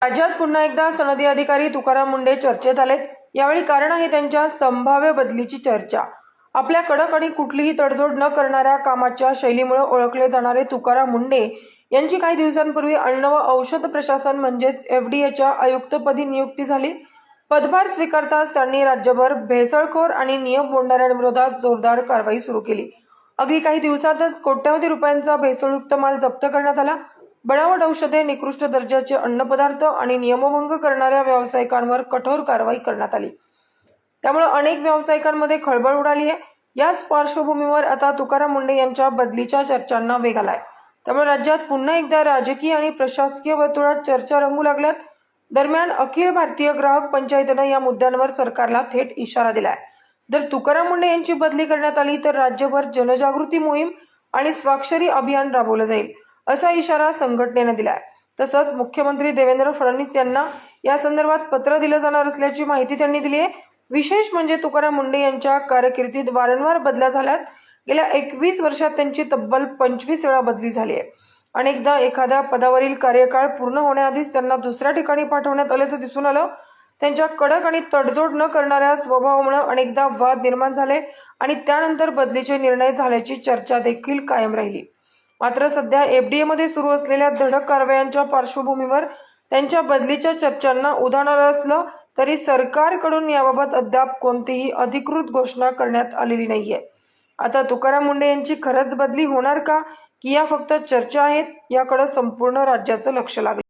राज्यात पुन्हा एकदा सनदी अधिकारी तुकाराम मुंढे चर्चेत आलेत। यावेळी कारण आहे त्यांच्या संभाव्य बदलीची चर्चा। आपल्या कडक आणि कुठलीही तडजोड न करणाऱ्या कामाच्या शैलीमुळे ओळखले जाणारे तुकाराम मुंढे यांची काही दिवसांपूर्वी अन्न व औषध प्रशासन म्हणजेच एफडीएच्या आयुक्तपदी नियुक्ती झाली। पदभार स्वीकारताच त्यांनी राज्यभर भेसळखोर आणि नियम मोडणाऱ्यांविरोधात जोरदार कारवाई सुरू केली। अगदी काही दिवसातच कोट्यवधी रुपयांचा भेसळयुक्त माल जप्त करण्यात आला। बनावट औषधे, निकृष्ट दर्जाचे अन्नपदार्थ आणि नियमभंग करणाऱ्या व्यावसायिकांवर कठोर कारवाई करण्यात आली। त्यामुळे अनेक व्यावसायिकांमध्ये खळबळ उडाली आहे। याच पार्श्वभूमीवर आता तुकाराम मुंढे यांच्या बदलीच्या चर्चांना वेग आलाय। त्यामुळे राज्यात पुन्हा एकदा राजकीय आणि प्रशासकीय वर्तुळात चर्चा रंगू लागल्यात। दरम्यान अखिल भारतीय ग्राहक पंचायतीने या मुद्द्यांवर सरकारला थेट इशारा दिलाय। जर तुकाराम मुंढे यांची बदली करण्यात आली तर राज्यभर जनजागृती मोहीम आणि स्वाक्षरी अभियान राबवलं जाईल, असा इशारा संघटनेने दिलाय। तसंच मुख्यमंत्री देवेंद्र फडणवीस यांना या संदर्भात पत्र दिलं जाणार असल्याची माहिती त्यांनी दिली आहे। विशेष म्हणजे तुकाराम मुंढे यांच्या कारकिर्दीत वारंवार बदल्या झाल्यात। गेल्या 21 वर्षात त्यांची तब्बल 25 वेळा बदली झाली आहे। अनेकदा एखाद्या पदावरील कार्यकाळ पूर्ण होण्याआधीच त्यांना दुसऱ्या ठिकाणी पाठवण्यात आल्याचं दिसून आलं। त्यांच्या कडक आणि तडजोड न करणाऱ्या स्वभावामुळे अनेकदा वाद निर्माण झाले आणि त्यानंतर बदलीचे निर्णय झाल्याची चर्चा देखील कायम राहिली। मात्र सध्या एफडीए मध्ये सुरू असलेल्या धडक कारवायांच्या पार्श्वभूमीवर त्यांच्या बदलीच्या चर्चांना उधाण आलं असलं तरी सरकारकडून याबाबत अद्याप कोणतीही अधिकृत घोषणा करण्यात आलेली नाहीये। आता तुकाराम मुंढे यांची खरंच बदली होणार का, की या फक्त चर्चा आहेत, याकडे संपूर्ण राज्याचं लक्ष लागलं।